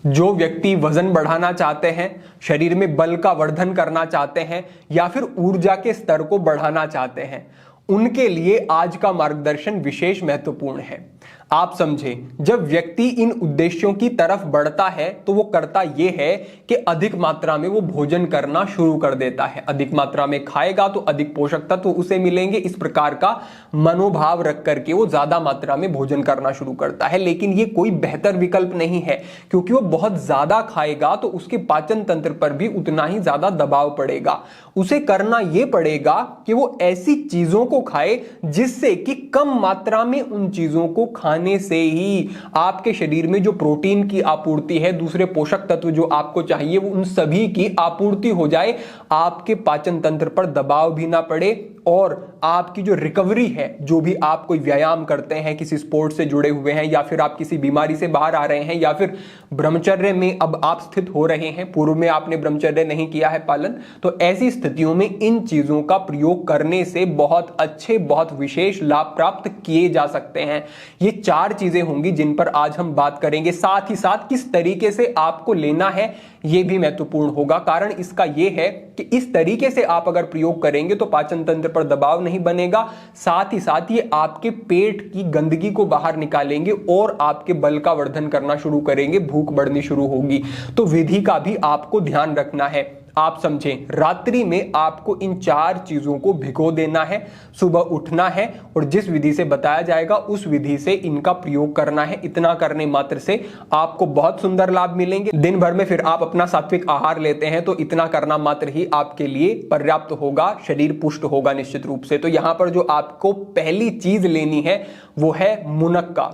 जो व्यक्ति वजन बढ़ाना चाहते हैं, शरीर में बल का वर्धन करना चाहते हैं या फिर ऊर्जा के स्तर को बढ़ाना चाहते हैं, उनके लिए आज का मार्गदर्शन विशेष महत्वपूर्ण है। आप समझें, जब व्यक्ति इन उद्देश्यों की तरफ बढ़ता है तो वो करता यह है कि अधिक मात्रा में वो भोजन करना शुरू कर देता है। अधिक मात्रा में खाएगा तो अधिक पोषक तत्व उसे मिलेंगे। इस प्रकार का मनोभाव रख करके वो ज्यादा मात्रा में भोजन करना शुरू करता है। लेकिन ये कोई बेहतर विकल्प नहीं है, क्योंकि वो बहुत ज्यादा खाएगा तो उसके पाचन तंत्र पर भी उतना ही ज्यादा दबाव पड़ेगा। उसे करना यह पड़ेगा कि वो ऐसी चीजों को खाए जिससे कि कम मात्रा में उन चीजों को खाने से ही आपके शरीर में जो प्रोटीन की आपूर्ति है, दूसरे पोषक तत्व जो आपको चाहिए, वो उन सभी की आपूर्ति हो जाए। आपके पाचन तंत्र पर दबाव भी ना पड़े और आपकी जो रिकवरी है, जो भी आप कोई व्यायाम करते हैं, किसी स्पोर्ट्स से जुड़े हुए हैं या फिर आप किसी बीमारी से बाहर आ रहे हैं या फिर ब्रह्मचर्य में अब आप स्थित हो रहे हैं, पूर्व में आपने ब्रह्मचर्य नहीं किया है पालन, तो ऐसी स्थितियों में इन चीजों का प्रयोग करने से बहुत अच्छे, बहुत विशेष लाभ प्राप्त किए जा सकते हैं। ये 4 चीजें होंगी जिन पर आज हम बात करेंगे। साथ ही साथ किस तरीके से आपको लेना है यह भी महत्वपूर्ण होगा। कारण इसका यह है कि इस तरीके से आप अगर प्रयोग करेंगे तो पाचन तंत्र पर दबाव नहीं बनेगा, साथ ही साथ ये आपके पेट की गंदगी को बाहर निकालेंगे और आपके बल का वर्धन करना शुरू करेंगे, भूख बढ़नी शुरू होगी। तो विधि का भी आपको ध्यान रखना है। आप समझें, रात्रि में आपको इन 4 चीजों को भिगो देना है, सुबह उठना है और जिस विधि से बताया जाएगा उस विधि से इनका प्रयोग करना है। इतना करने मात्र से आपको बहुत सुंदर लाभ मिलेंगे। दिन भर में फिर आप अपना सात्विक आहार लेते हैं तो इतना करना मात्र ही आपके लिए पर्याप्त होगा, शरीर पुष्ट होगा निश्चित रूप से। तो यहां पर जो आपको पहली चीज लेनी है वो है मुनक्का।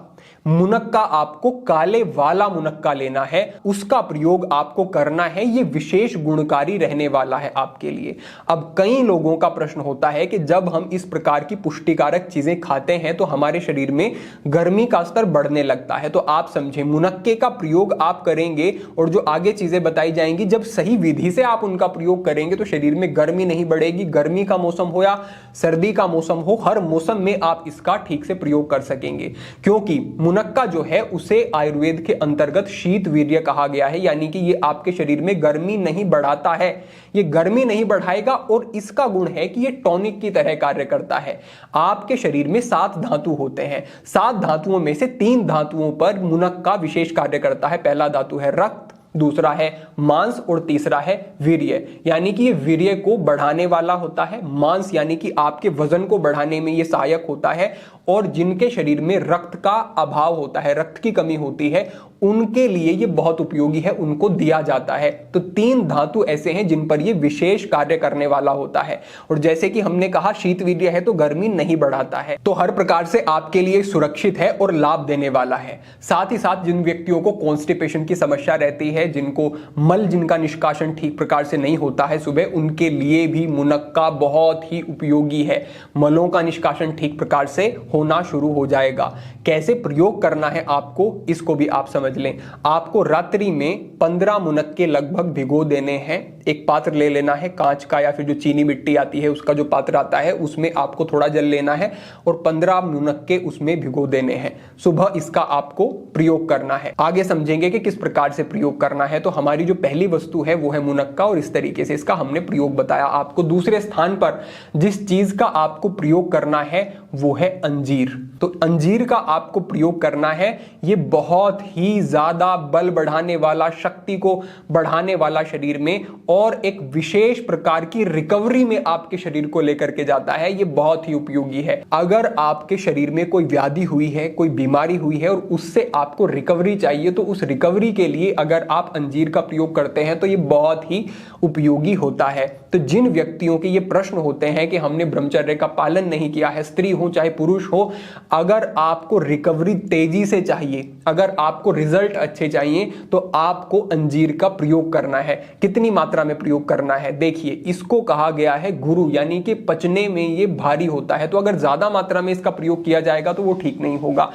मुनक्का आपको काले वाला मुनक्का लेना है, उसका प्रयोग आपको करना है। यह विशेष गुणकारी रहने वाला है आपके लिए। अब कई लोगों का प्रश्न होता है कि जब हम इस प्रकार की पुष्टिकारक चीजें खाते हैं तो हमारे शरीर में गर्मी का स्तर बढ़ने लगता है। तो आप समझें, मुनक्के का प्रयोग आप करेंगे और जो आगे चीजें बताई जाएंगी, जब सही विधि से आप उनका प्रयोग करेंगे तो शरीर में गर्मी नहीं बढ़ेगी। गर्मी का मौसम हो या सर्दी का मौसम हो, हर मौसम में आप इसका ठीक से प्रयोग कर सकेंगे। क्योंकि मुनक्का जो है उसे आयुर्वेद के अंतर्गत शीत वीर्य कहा गया है, यानी कि ये आपके शरीर में गर्मी नहीं बढ़ाता है, ये गर्मी नहीं बढ़ाएगा। और इसका गुण है कि ये टॉनिक की तरह कार्य करता है। आपके शरीर में 7 धातु होते हैं, 7 धातुओं में से 3 धातुओं पर मुनक्का विशेष कार्य करता है। पहला धातु है रक्त, दूसरा है मांस और तीसरा है वीर्य, यानी कि ये वीर्य को बढ़ाने वाला होता है। मांस यानी कि आपके वजन को बढ़ाने में ये सहायक होता है। और जिनके शरीर में रक्त का अभाव होता है, रक्त की कमी होती है, उनके लिए ये बहुत उपयोगी है, उनको दिया जाता है। तो 3 धातु ऐसे हैं जिन पर ये विशेष कार्य करने वाला होता है। और जैसे कि हमने कहा, शीतवीर्य है तो गर्मी नहीं बढ़ाता है, तो हर प्रकार से आपके लिए सुरक्षित है और लाभ देने वाला है। साथ ही साथ जिन व्यक्तियों को कॉन्स्टिपेशन की समस्या रहती है, जिनको मल जिनका निष्कासन ठीक प्रकार से नहीं होता है सुबह, उनके लिए भी मुनक्का बहुत ही उपयोगी है। मलों का निष्कासन ठीक प्रकार से होना शुरू हो जाएगा। कैसे प्रयोग करना है आपको, इसको भी आप समझ लें। आपको रात्रि में 15 मुनक्के लगभग भिगो देने हैं। एक पात्र ले लेना है कांच का, या फिर जो चीनी मिट्टी आती है उसका जो पात्र आता है, उसमें आपको थोड़ा जल लेना है और 15 मुनक्के उसमें भिगो देने हैं। सुबह इसका आपको प्रयोग करना है। आगे समझेंगे कि किस प्रकार से प्रयोग करना है। तो हमारी जो पहली वस्तु है वो है मुनक्का, और इस तरीके से इसका हमने प्रयोग बताया आपको। दूसरे स्थान पर जिस चीज का आपको प्रयोग करना है वो है अंजीर। तो अंजीर का आपको प्रयोग करना है। ये बहुत ही ज्यादा बल बढ़ाने वाला, शक्ति को बढ़ाने वाला शरीर में, और एक विशेष प्रकार की रिकवरी में आपके शरीर को लेकर के जाता है। ये बहुत ही उपयोगी है। अगर आपके शरीर में कोई व्याधि हुई है, कोई बीमारी हुई है और उससे आपको रिकवरी चाहिए, तो उस रिकवरी के लिए अगर आप अंजीर का प्रयोग करते हैं तो ये बहुत ही उपयोगी होता है। तो जिन व्यक्तियों के ये प्रश्न होते हैं कि हमने ब्रह्मचर्य का पालन नहीं किया है, स्त्री हो चाहे पुरुष हो, अगर आपको रिकवरी तेजी से चाहिए, अगर आपको रिजल्ट अच्छे चाहिए, तो आपको अंजीर का प्रयोग करना है। कितनी मात्रा में प्रयोग करना है? देखिए, इसको कहा गया है गुरु, यानी कि पचने में ये भारी होता है। तो अगर ज्यादा मात्रा में इसका प्रयोग किया जाएगा तो वो ठीक नहीं होगा।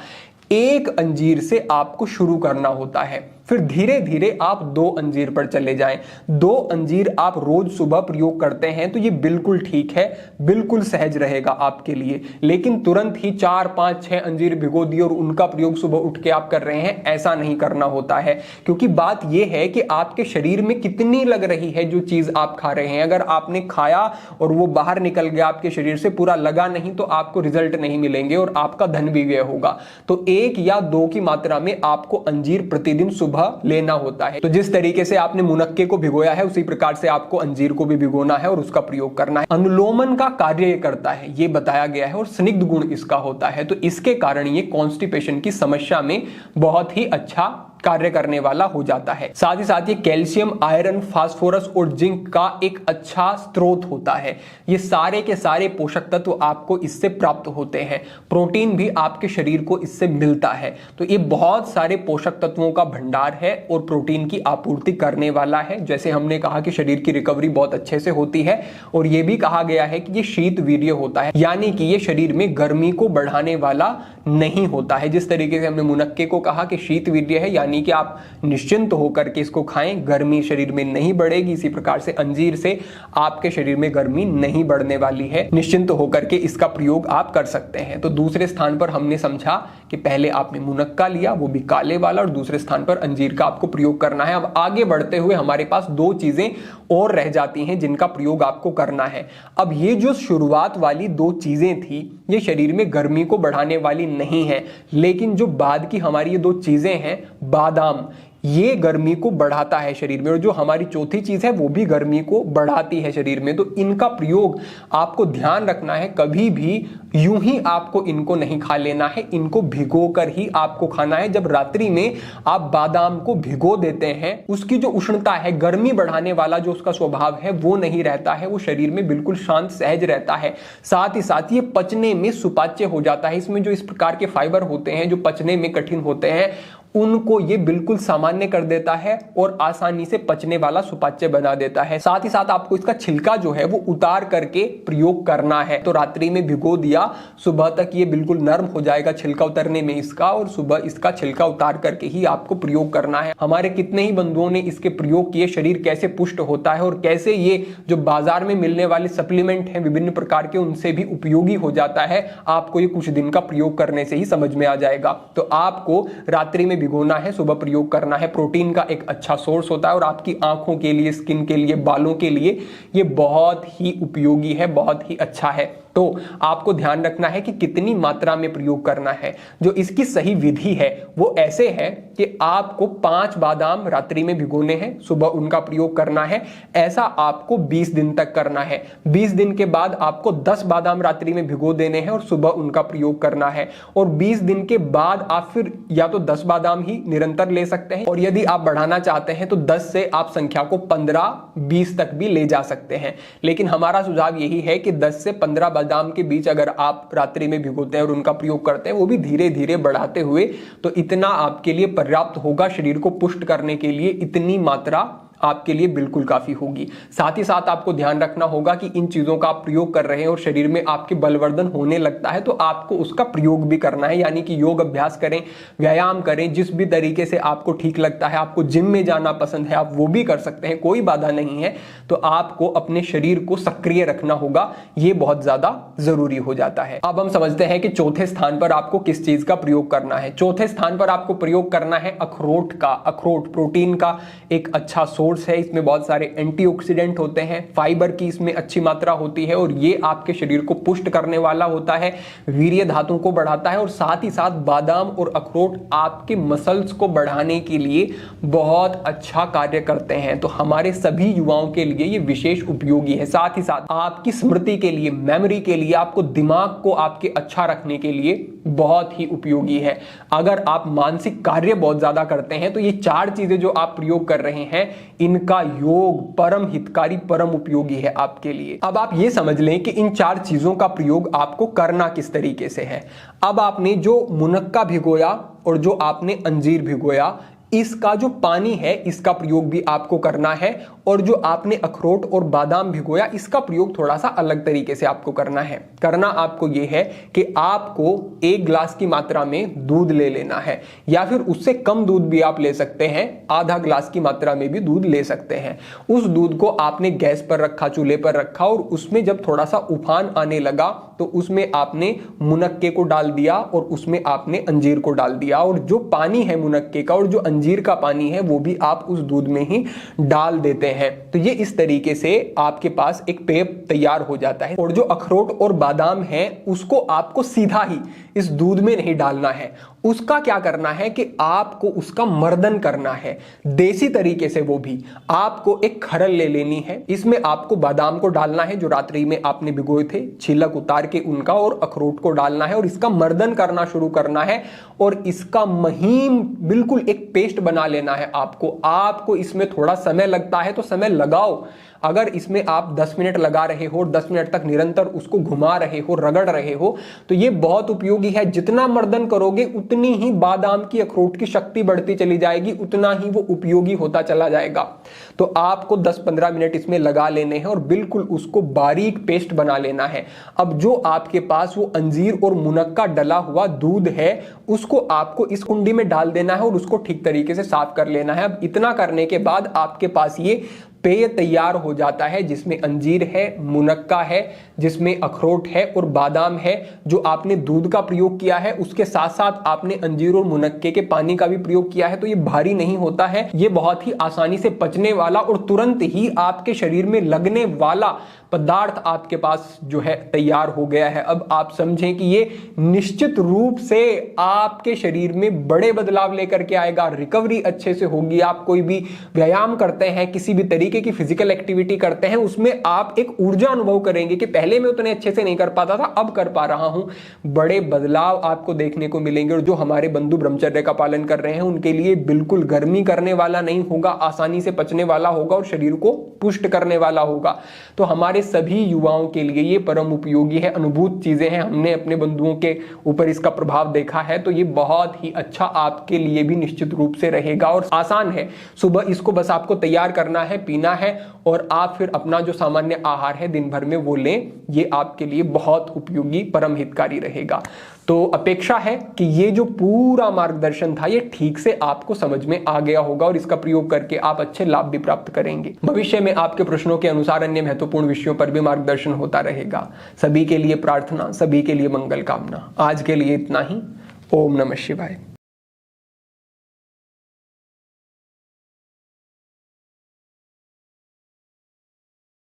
1 अंजीर से आपको शुरू करना होता है। फिर धीरे धीरे आप 2 अंजीर पर चले जाएं। 2 अंजीर आप रोज सुबह प्रयोग करते हैं तो ये बिल्कुल ठीक है, बिल्कुल सहज रहेगा आपके लिए। लेकिन तुरंत ही 4, 5, 6 अंजीर भिगो दिए और उनका प्रयोग सुबह उठ के आप कर रहे हैं, ऐसा नहीं करना होता है। क्योंकि बात यह है कि आपके शरीर में कितनी लग रही है जो चीज आप खा रहे हैं। अगर आपने खाया और वो बाहर निकल गया आपके शरीर से, पूरा लगा नहीं, तो आपको रिजल्ट नहीं मिलेंगे और आपका धन भी व्यय होगा। तो 1 या 2 की मात्रा में आपको अंजीर प्रतिदिन सुबह लेना होता है। तो जिस तरीके से आपने मुनक्के को भिगोया है उसी प्रकार से आपको अंजीर को भी भिगोना है और उसका प्रयोग करना है। अनुलोमन का कार्य ये करता है, ये बताया गया है, और स्निग्ध गुण इसका होता है। तो इसके कारण ये कॉन्स्टिपेशन की समस्या में बहुत ही अच्छा कार्य करने वाला हो जाता है। साथ ही साथ ये कैल्शियम, आयरन, फास्फोरस और जिंक का एक अच्छा स्रोत होता है। ये सारे के सारे पोषक तत्व आपको इससे प्राप्त होते हैं। प्रोटीन भी आपके शरीर को इससे मिलता है। तो ये बहुत सारे पोषक तत्वों का भंडार है और प्रोटीन की आपूर्ति करने वाला है। जैसे हमने कहा कि शरीर की रिकवरी बहुत अच्छे से होती है, और ये भी कहा गया है कि ये शीत वीर्य होता है, यानी कि ये शरीर में गर्मी को बढ़ाने वाला नहीं होता है। जिस तरीके से हमने मुनक्के को कहा कि शीत वीर्य है, यानी कि आप निश्चिंत होकर के इसको खाएं, गर्मी शरीर में नहीं बढ़ेगी। इसी प्रकार से अंजीर से आपके शरीर में गर्मी नहीं बढ़ने वाली है। निश्चिंत होकर के इसका प्रयोग आप कर सकते हैं। तो दूसरे स्थान पर हमने समझा कि पहले आपने मुनक्का लिया, वो भी काले वाला, और दूसरे स्थान पर अंजीर का आपको प्रयोग करना है। अब आगे बढ़ते हुए हमारे पास 2 चीजें और रह जाती हैं जिनका प्रयोग आपको करना है। अब ये जो शुरुआत वाली 2 चीजें थी, ये शरीर में गर्मी को बढ़ाने वाली नहीं है, लेकिन जो बाद की हमारी ये 2 चीजें हैं, बादाम, ये गर्मी को बढ़ाता है शरीर में, और जो हमारी चौथी चीज है वो भी गर्मी को बढ़ाती है शरीर में। तो इनका प्रयोग आपको ध्यान रखना है, कभी भी यूं ही आपको इनको नहीं खा लेना है, इनको भिगो कर ही आपको खाना है। जब रात्रि में आप बादाम को भिगो देते हैं, उसकी जो उष्णता है, गर्मी बढ़ाने वाला जो उसका स्वभाव है वो नहीं रहता है, वो शरीर में बिल्कुल शांत सहज रहता है। साथ ही साथ ये पचने में सुपाच्य हो जाता है। इसमें जो इस प्रकार के फाइबर होते हैं जो पचने में कठिन होते हैं, उनको ये बिल्कुल सामान्य कर देता है और आसानी से पचने वाला सुपाच्य बना देता है। साथ ही साथ आपको इसका छिलका जो है वो उतार करके प्रयोग करना है। तो रात्रि में भिगो दिया, सुबह तक ये बिल्कुल नरम हो जाएगा छिलका उतरने में इसका, और सुबह इसका छिलका उतार करके ही आपको प्रयोग करना है। हमारे कितने ही बंधुओं ने इसके प्रयोग किए, शरीर कैसे पुष्ट होता है और कैसे ये जो बाजार में मिलने वाले सप्लीमेंट हैं विभिन्न प्रकार के, उनसे भी उपयोगी हो जाता है। आपको ये कुछ दिन का प्रयोग करने से ही समझ में आ जाएगा। तो आपको रात्रि में भिगोना है, सुबह प्रयोग करना है। प्रोटीन का एक अच्छा सोर्स होता है और आपकी आंखों के लिए, स्किन के लिए, बालों के लिए ये बहुत ही उपयोगी है, बहुत ही अच्छा है। तो आपको ध्यान रखना है कि कितनी मात्रा में प्रयोग करना है। जो इसकी सही विधि है वो ऐसे है कि आपको 5 बादाम रात्रि में भिगोने हैं, सुबह उनका प्रयोग करना है। ऐसा आपको 20 दिन तक करना है। 20 दिन के बाद आपको 10 बादाम रात्रि में भिगो देने हैं और सुबह उनका प्रयोग करना है। और 20 दिन के बाद आप फिर या तो 10 बादाम ही निरंतर ले सकते हैं, और यदि आप बढ़ाना चाहते हैं तो 10 से आप संख्या को 15-20 तक भी ले जा सकते हैं। लेकिन हमारा सुझाव यही है कि 10 से 15 बादाम के बीच अगर आप रात्रि में भिगोते हैं और उनका प्रयोग करते हैं, वो भी धीरे धीरे बढ़ाते हुए, तो इतना आपके लिए पर्याप्त होगा। शरीर को पुष्ट करने के लिए इतनी मात्रा आपके लिए बिल्कुल काफी होगी। साथ ही साथ आपको ध्यान रखना होगा कि इन चीजों का आप प्रयोग कर रहे हैं और शरीर में आपके बलवर्धन होने लगता है, तो आपको उसका प्रयोग भी करना है। यानी कि योग अभ्यास करें, व्यायाम करें, जिस भी तरीके से आपको ठीक लगता है। आपको जिम में जाना पसंद है, आप वो भी कर सकते हैं, कोई बाधा नहीं है। तो आपको अपने शरीर को सक्रिय रखना होगा, ये बहुत ज्यादा जरूरी हो जाता है। अब हम समझते हैं कि चौथे स्थान पर आपको किस चीज का प्रयोग करना है। चौथे स्थान पर आपको प्रयोग करना है अखरोट का। अखरोट प्रोटीन का एक अच्छा सोर्स है। इसमें बहुत सारे एंटीऑक्सीडेंट होते हैं, फाइबर की इसमें अच्छी मात्रा होती है, और ये आपके शरीर को पुष्ट करने वाला होता है, वीर्य धातु को बढ़ाता है। और साथ ही साथ बादाम और अखरोट आपके मसल्स को बढ़ाने के लिए बहुत अच्छा कार्य करते हैं। तो हमारे सभी युवाओं के लिए ये विशेष उपयोगी है। साथ ही साथ आपकी स्मृति के लिए, मेमोरी के लिए, आपको दिमाग को आपके अच्छा रखने के लिए बहुत ही उपयोगी है। अगर आप मानसिक कार्य बहुत ज्यादा करते हैं तो ये 4 चीजें जो आप प्रयोग कर रहे हैं, इनका योग परम हितकारी, परम उपयोगी है आपके लिए। अब आप ये समझ लें कि इन 4 चीजों का प्रयोग आपको करना किस तरीके से है। अब आपने जो मुनक्का भिगोया और जो आपने अंजीर भिगोया, इसका जो पानी है इसका प्रयोग भी आपको करना है, और जो आपने अखरोट और बादाम भिगोया इसका प्रयोग थोड़ा सा अलग तरीके से आपको करना है। करना आपको यह है कि आपको 1 गिलास की मात्रा में दूध ले लेना है, या फिर उससे कम दूध भी आप ले सकते हैं, आधा गिलास की मात्रा में भी दूध ले सकते हैं। उस दूध को आपने गैस पर रखा, चूल्हे पर रखा, और उसमें जब थोड़ा सा उफान आने लगा तो उसमें आपने मुनक्के को डाल दिया और उसमें आपने अंजीर को डाल दिया, और जो पानी है मुनक्के का और जो अंजीर का पानी है वो भी आप उस दूध में ही डाल देते हैं। तो ये इस तरीके से आपके पास एक पेय तैयार हो जाता है। और जो अखरोट और बादाम है उसको आपको सीधा ही इस दूध में नहीं डालना है, उसका क्या करना है कि आपको उसका मर्दन करना है देसी तरीके से। वो भी आपको एक खरल ले लेनी है, इसमें आपको बादाम को डालना है जो रात्रि में आपने भिगोए थे, छिलक उतार के उनका, और अखरोट को डालना है और इसका मर्दन करना शुरू करना है और इसका महीन बिल्कुल एक पेस्ट बना लेना है। आपको इसमें थोड़ा समय लगता है तो समय लगाओ। अगर इसमें आप 10 मिनट लगा रहे हो और 10 मिनट तक निरंतर उसको घुमा रहे हो, रगड़ रहे हो, तो ये बहुत उपयोगी है। जितना मर्दन करोगे उतनी ही बादाम की, अखरोट की शक्ति बढ़ती चली जाएगी, उतना ही वो उपयोगी होता चला जाएगा। तो आपको 10-15 मिनट इसमें लगा लेने हैं और बिल्कुल उसको बारीक पेस्ट बना लेना है। अब जो आपके पास वो अंजीर और मुनक्का डला हुआ दूध है उसको आपको इस कुंडी में डाल देना है और उसको ठीक तरीके से साफ कर लेना है। अब इतना करने के बाद आपके पास ये पेय तैयार हो जाता है, जिसमें अंजीर है, मुनक्का है, जिसमें अखरोट है और बादाम है। जो आपने दूध का प्रयोग किया है उसके साथ साथ आपने अंजीर और मुनक्के के पानी का भी प्रयोग किया है, तो ये भारी नहीं होता है। ये बहुत ही आसानी से पचने वाला और तुरंत ही आपके शरीर में लगने वाला पदार्थ आपके पास जो है तैयार हो गया है। अब आप समझें कि ये निश्चित रूप से आपके शरीर में बड़े बदलाव लेकर के आएगा। रिकवरी अच्छे से होगी। आप कोई भी व्यायाम करते हैं, किसी भी तरीके की फिजिकल एक्टिविटी करते हैं, उसमें आप एक ऊर्जा अनुभव करेंगे कि पहले मैं उतने अच्छे से नहीं कर पाता था, अब कर पा रहा हूं। बड़े बदलाव आपको देखने को मिलेंगे। और जो हमारे बंधु ब्रह्मचर्य का पालन कर रहे हैं उनके लिए बिल्कुल गर्मी करने वाला नहीं होगा, आसानी से पचने वाला होगा और शरीर को पुष्ट करने वाला होगा। तो हमारे सभी युवाओं के लिए ये परम उपयोगी है। अनुभूत चीजें हैं, हमने अपने बंधुओं के ऊपर इसका प्रभाव देखा है, तो ये बहुत ही अच्छा आपके लिए भी निश्चित रूप से रहेगा और आसान है। सुबह इसको बस आपको तैयार करना है, पीना है और आप फिर अपना जो सामान्य आहार है दिन भर में वो लें। ये आपके लिए बहुत उपयोगी, परम हितकारी रहेगा। तो अपेक्षा है कि ये जो पूरा मार्गदर्शन था ये ठीक से आपको समझ में आ गया होगा और इसका प्रयोग करके आप अच्छे लाभ भी प्राप्त करेंगे। भविष्य में आपके प्रश्नों के अनुसार अन्य महत्वपूर्ण विषयों पर भी मार्गदर्शन होता रहेगा। सभी के लिए प्रार्थना, सभी के लिए मंगल कामना। आज के लिए इतना ही। ओम नमः शिवाय।